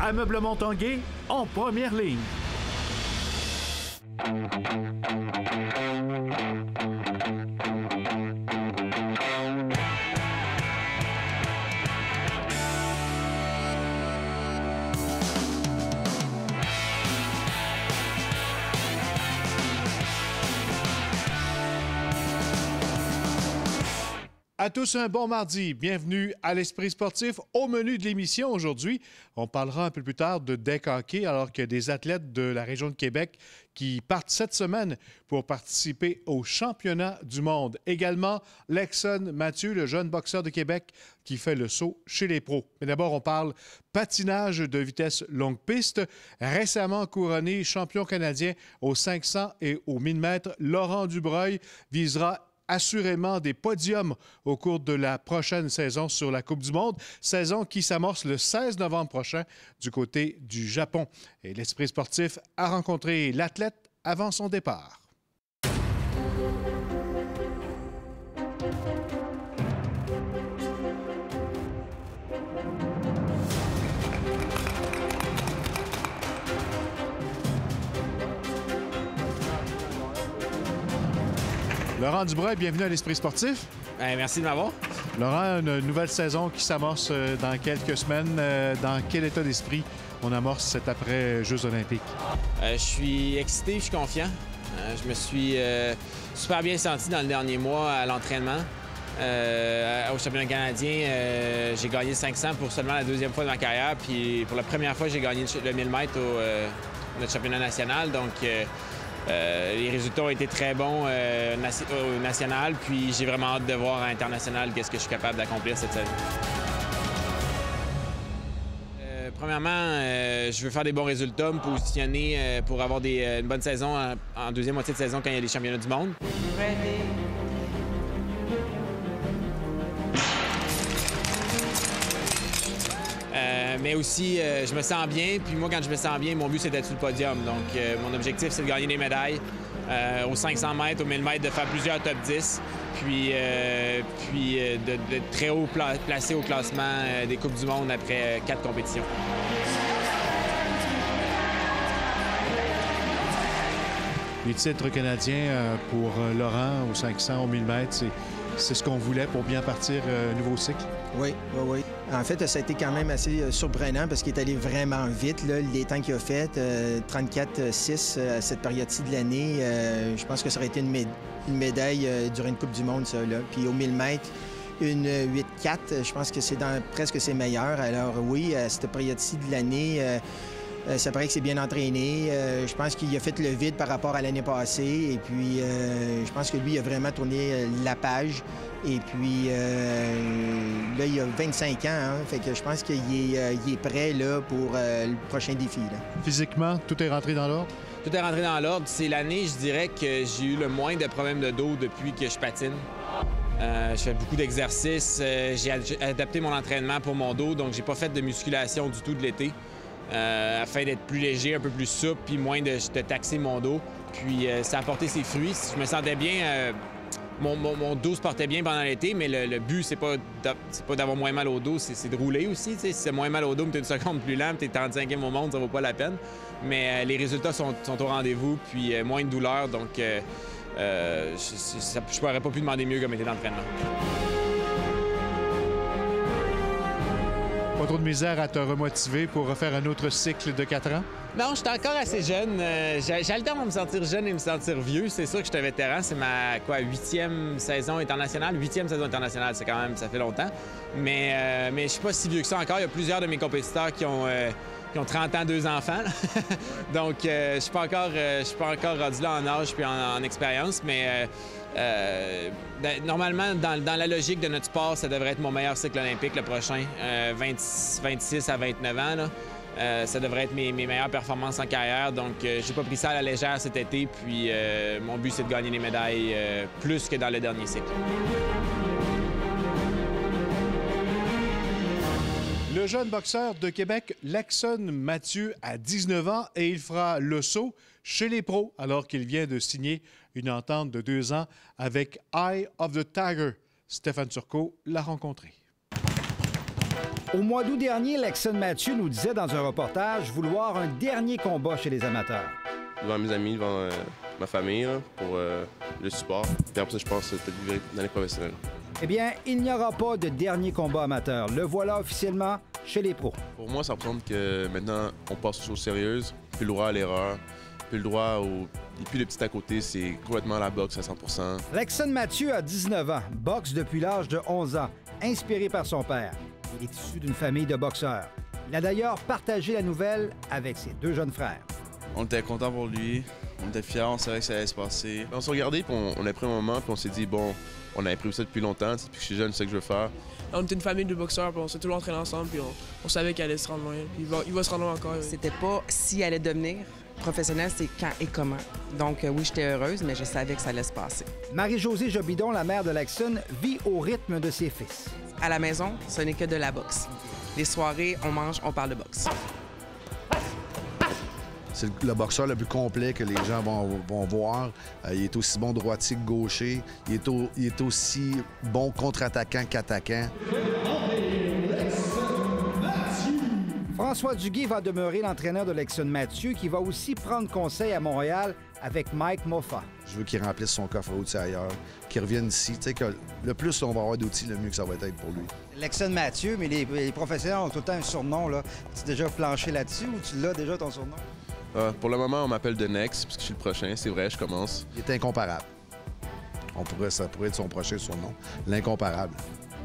Ameublement Tanguay en première ligne. À tous un bon mardi. Bienvenue à l'Esprit sportif. Au menu de l'émission aujourd'hui, on parlera un peu plus tard de deck hockey alors qu'il y a des athlètes de la région de Québec qui partent cette semaine pour participer au championnat du monde. Également, Lexon Mathieu, le jeune boxeur de Québec qui fait le saut chez les pros. Mais d'abord, on parle patinage de vitesse longue piste. Récemment couronné champion canadien aux 500 et aux 1000 mètres, Laurent Dubreuil visera assurément des podiums au cours de la prochaine saison sur la Coupe du monde, saison qui s'amorce le 16 novembre prochain du côté du Japon. Et l'Esprit sportif a rencontré l'athlète avant son départ. Laurent Dubreuil, bienvenue à l'Esprit sportif. Merci de m'avoir. Laurent, une nouvelle saison qui s'amorce dans quelques semaines. Dans quel état d'esprit on amorce cet après-Jeux olympiques? Je suis excité, je suis confiant. Je me suis super bien senti dans le dernier mois à l'entraînement. Au championnat canadien, j'ai gagné 500 pour seulement la deuxième fois de ma carrière. Puis pour la première fois, j'ai gagné le 1000 mètres au notre championnat national. Donc, les résultats ont été très bons au national, puis j'ai vraiment hâte de voir à l'international qu'est-ce que je suis capable d'accomplir cette saison. Premièrement, je veux faire des bons résultats, me positionner pour avoir une bonne saison en deuxième moitié de saison quand il y a les championnats du monde. Mais aussi, je me sens bien. Puis moi, quand je me sens bien, mon but, c'est d'être sur le podium. Donc, mon objectif, c'est de gagner des médailles aux 500 mètres, aux 1000 mètres, de faire plusieurs top 10, puis d'être très haut placé au classement des Coupes du monde après 4 compétitions. Les titres canadiens pour Laurent aux 500, aux 1000 mètres, c'est ce qu'on voulait pour bien partir nouveau cycle? Oui. En fait, ça a été quand même assez surprenant parce qu'il est allé vraiment vite. Là, les temps qu'il a fait, 34-6 à cette période-ci de l'année, je pense que ça aurait été une médaille durant une Coupe du monde, ça. Là. Puis aux 1000 mètres, une 8-4, je pense que c'est dans presque ses meilleurs. Alors oui, à cette période-ci de l'année, ça paraît que c'est bien entraîné. Je pense qu'il a fait le vide par rapport à l'année passée. Et puis, je pense que lui, il a vraiment tourné la page. Et puis, là, il a 25 ans. Hein, fait que je pense qu'il est prêt là, pour le prochain défi. Là. Physiquement, tout est rentré dans l'ordre? Tout est rentré dans l'ordre. C'est l'année, je dirais, que j'ai eu le moins de problèmes de dos depuis que je patine. Je fais beaucoup d'exercices. J'ai adapté mon entraînement pour mon dos, donc j'ai pas fait de musculation du tout de l'été. Afin d'être plus léger, un peu plus souple, puis moins de taxer mon dos. Puis ça a apporté ses fruits. Je me sentais bien. Mon dos se portait bien pendant l'été, mais le but, c'est pas d'avoir moins mal au dos, c'est de rouler aussi. Si c'est moins mal au dos, mais t'es une seconde plus lent, t'es 35e au monde, ça vaut pas la peine. Mais les résultats sont au rendez-vous, puis moins de douleur, donc je pourrais pas plus demander mieux comme était d'entraînement. Pas trop de misère à te remotiver pour refaire un autre cycle de 4 ans? Non, je suis encore assez jeune. J'alterne à me sentir jeune et me sentir vieux. C'est sûr que je suis un vétéran. C'est ma 8e saison internationale. 8e saison internationale, c'est quand même, ça fait longtemps. Mais je suis pas si vieux que ça encore. Il y a plusieurs de mes compétiteurs qui ont 30 ans, 2 enfants. Donc, je suis pas encore rendu là en âge puis en expérience, mais normalement, dans la logique de notre sport, ça devrait être mon meilleur cycle olympique le prochain, 26 à 29 ans. Là. Ça devrait être mes meilleures performances en carrière. Donc, j'ai pas pris ça à la légère cet été. Puis, mon but, c'est de gagner des médailles plus que dans le dernier cycle. Le jeune boxeur de Québec, Lexon Mathieu, a 19 ans et il fera le saut chez les pros alors qu'il vient de signer une entente de 2 ans avec Eye of the Tiger. Stéphane Turcot l'a rencontré. Au mois d'août dernier, Lexon Mathieu nous disait dans un reportage vouloir un dernier combat chez les amateurs. Devant mes amis, devant ma famille, là, pour le support. Puis après ça, je pense peut-être dans les professionnels. Eh bien, il n'y aura pas de dernier combat amateur. Le voilà officiellement chez les pros. Pour moi, ça représente que maintenant, on passe aux choses sérieuses, plus le droit à l'erreur, plus le droit au... Et puis le petit à côté, c'est complètement la boxe à 100%. Lexon Mathieu a 19 ans, boxe depuis l'âge de 11 ans, inspiré par son père. Il est issu d'une famille de boxeurs. Il a d'ailleurs partagé la nouvelle avec ses 2 jeunes frères. On était contents pour lui, on était fiers, on savait que ça allait se passer. On s'est regardé, puis on a pris un moment, puis on s'est dit, bon, on avait prévu ça depuis longtemps, depuis que je suis jeune, c'est ce que je veux faire. On était une famille de boxeurs, puis on s'est toujours entraînés ensemble, puis on savait qu'il allait se rendre loin, puis il va se rendre loin encore. C'était pas s'il allait devenir professionnel, c'est quand et comment. Donc oui, j'étais heureuse, mais je savais que ça allait se passer. Marie-Josée Jobidon, la mère de Lexon, vit au rythme de ses fils. À la maison, ce n'est que de la boxe. Les soirées, on mange, on parle de boxe. C'est le boxeur le plus complet que les gens vont voir. Il est aussi bon droitier que gaucher. Il est aussi bon contre-attaquant qu'attaquant. François Duguay va demeurer l'entraîneur de Lexon Mathieu, qui va aussi prendre conseil à Montréal avec Mike Moffat. Je veux qu'il remplisse son coffre à outils ailleurs, qu'il revienne ici. Tu sais que le plus on va avoir d'outils, le mieux que ça va être pour lui. Lexon Mathieu, mais les professionnels ont tout le temps un surnom, là. Tu as déjà planché là-dessus ou tu l'as déjà ton surnom? Pour le moment, on m'appelle The Next, parce que je suis le prochain, c'est vrai, je commence. Il est incomparable. Ça pourrait être son prochain surnom. L'incomparable.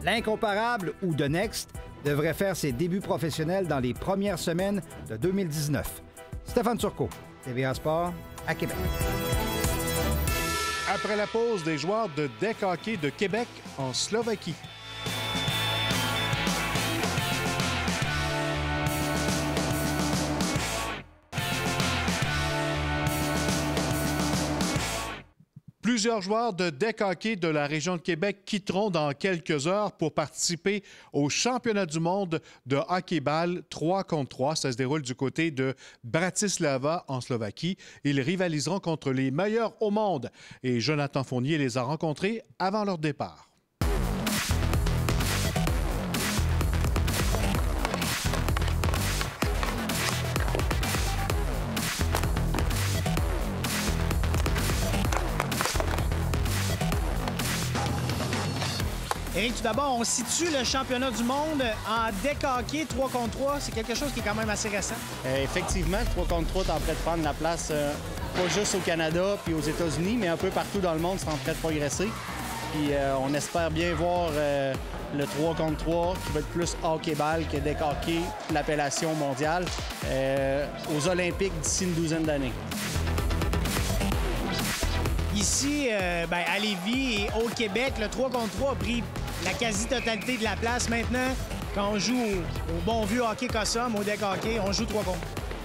L'incomparable, ou The Next, devrait faire ses débuts professionnels dans les premières semaines de 2019. Stéphane Turcot, TVA Sport, à Québec. Après la pause, des joueurs de deck hockey de Québec en Slovaquie. Plusieurs joueurs de deck hockey de la région de Québec quitteront dans quelques heures pour participer au championnat du monde de hockey-ball 3 contre 3. Ça se déroule du côté de Bratislava, en Slovaquie. Ils rivaliseront contre les meilleurs au monde. Et Jonathan Fournier les a rencontrés avant leur départ. Éric, tout d'abord, on situe le championnat du monde en deck hockey 3 contre 3. C'est quelque chose qui est quand même assez récent. Effectivement, le 3 contre 3 est en train de prendre la place, pas juste au Canada puis aux États-Unis, mais un peu partout dans le monde, c'est en train de progresser. Puis on espère bien voir le 3 contre 3 qui va être plus hockey-ball que deck hockey, l'appellation mondiale, aux Olympiques d'ici une douzaine d'années. Ici, à Lévis et au Québec, le 3 contre 3 a pris la quasi-totalité de la place. Maintenant, quand on joue au bon vieux hockey Cossum, au deck hockey, on joue 3 contre.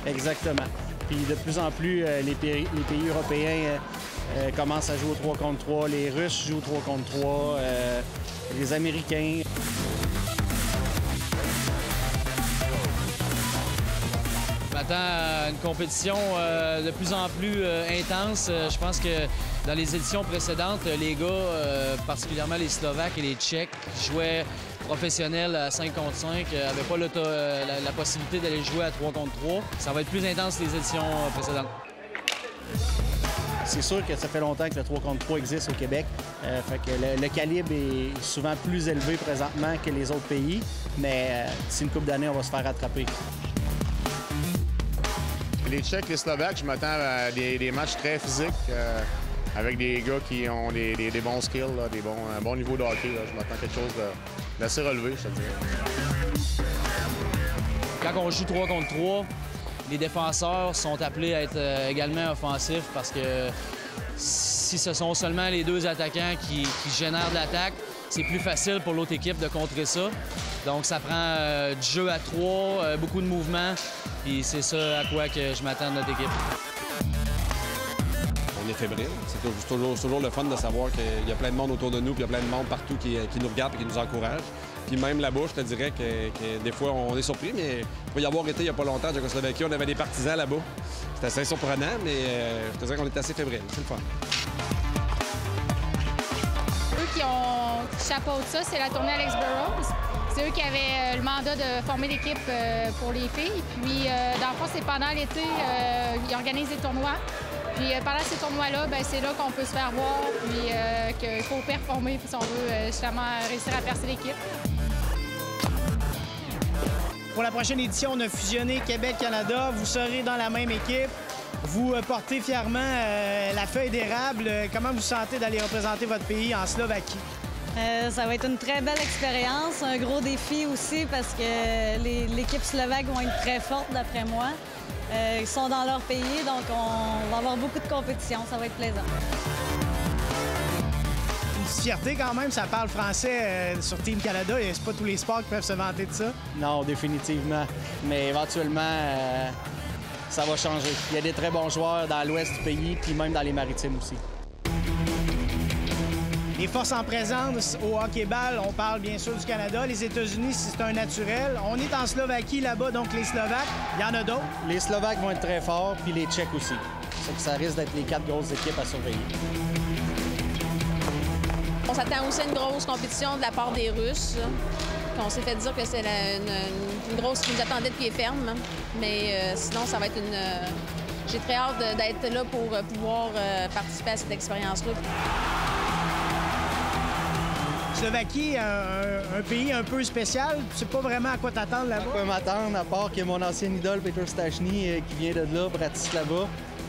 Exactement. Puis de plus en plus, les pays européens commencent à jouer au 3 contre 3. Les Russes jouent au 3 contre 3. Les Américains. Je m'attends à une compétition de plus en plus intense. Je pense que dans les éditions précédentes, les gars, particulièrement les Slovaques et les Tchèques, qui jouaient professionnels à 5 contre 5, n'avaient pas la possibilité d'aller jouer à 3 contre 3. Ça va être plus intense que les éditions précédentes. C'est sûr que ça fait longtemps que le 3 contre 3 existe au Québec. Fait que le calibre est souvent plus élevé présentement que les autres pays, mais d'ici une couple d'années, on va se faire rattraper. Les Tchèques, les Slovaques, je m'attends à des matchs très physiques avec des gars qui ont des bons skills, là, un bon niveau de hockey. Là. Je m'attends à quelque chose d'assez relevé, je te dirais. Quand on joue 3 contre 3, les défenseurs sont appelés à être également offensifs parce que si ce sont seulement les 2 attaquants qui génèrent de l'attaque, c'est plus facile pour l'autre équipe de contrer ça. Donc, ça prend du jeu à 3, beaucoup de mouvements, et c'est ça à quoi que je m'attends de notre équipe. On est fébrile. C'est toujours le fun de savoir qu'il y a plein de monde autour de nous, puis il y a plein de monde partout qui nous regarde et qui nous encourage. Puis même là-bas, je te dirais que des fois, on est surpris, mais pour y avoir été il n'y a pas longtemps, en Tchécoslovaquie, on avait des partisans là-bas. C'était assez surprenant, mais je te dirais qu'on était assez fébrile. C'est le fun. Eux qui chapeautent ça, c'est la tournée Alex Burrows. c'est eux qui avaient le mandat de former l'équipe pour les filles. Puis, dans le fond, c'est pendant l'été, ils organisent des tournois. Puis pendant ces tournois-là, c'est là qu'on peut se faire voir, puis qu'il faut performer si on veut justement réussir à percer l'équipe. Pour la prochaine édition, on a fusionné Québec-Canada. Vous serez dans la même équipe. Vous portez fièrement la feuille d'érable. Comment vous sentez d'aller représenter votre pays en Slovaquie? Ça va être une très belle expérience, un gros défi aussi parce que l'équipe slovaque vont être très forte d'après moi. Ils sont dans leur pays, donc on va avoir beaucoup de compétition. Ça va être plaisant. Une fierté quand même, ça parle français sur Team Canada et c'est pas tous les sports qui peuvent se vanter de ça. Non, définitivement. Mais éventuellement, ça va changer. Il y a des très bons joueurs dans l'ouest du pays, puis même dans les maritimes aussi. Les forces en présence au hockey-ball, on parle bien sûr du Canada. Les États-Unis, c'est un naturel. On est en Slovaquie là-bas, donc les Slovaques, il y en a d'autres. Les Slovaques vont être très forts, puis les Tchèques aussi. Ça risque d'être les 4 grosses équipes à surveiller. On s'attend aussi à une grosse compétition de la part des Russes. On s'est fait dire que c'est une grosse qui nous attendait de pied ferme. Mais sinon, ça va être une... J'ai très hâte d'être là pour pouvoir participer à cette expérience-là. Slovaquie, un pays un peu spécial. Tu sais pas vraiment à quoi t'attendre là-bas? Je peux m'attendre, à part que mon ancien idole, Peter Stachny, qui vient de là, Bratislava.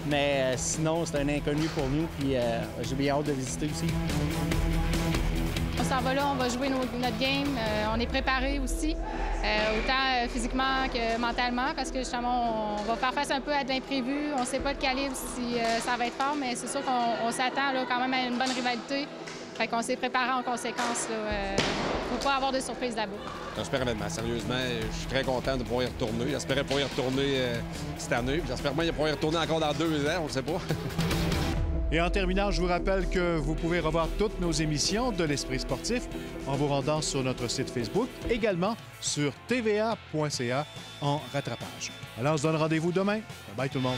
Mais sinon, c'est un inconnu pour nous, puis j'ai bien hâte de visiter aussi. On s'en va là, on va jouer notre game. On est préparé aussi, autant physiquement que mentalement, parce que justement, on va faire face un peu à de l'imprévu. On ne sait pas le calibre si ça va être fort, mais c'est sûr qu'on s'attend quand même à une bonne rivalité. Fait qu'on s'est préparé en conséquence. Il ne faut pas avoir de surprise là-bas. J'espère honnêtement, sérieusement, je suis très content de pouvoir y retourner. J'espérais pouvoir y retourner cette année. J'espère même pouvoir y retourner encore dans 2 ans, on ne sait pas. Et en terminant, je vous rappelle que vous pouvez revoir toutes nos émissions de l'Esprit sportif en vous rendant sur notre site Facebook, également sur tva.ca en rattrapage. Alors, on se donne rendez-vous demain. Bye bye tout le monde.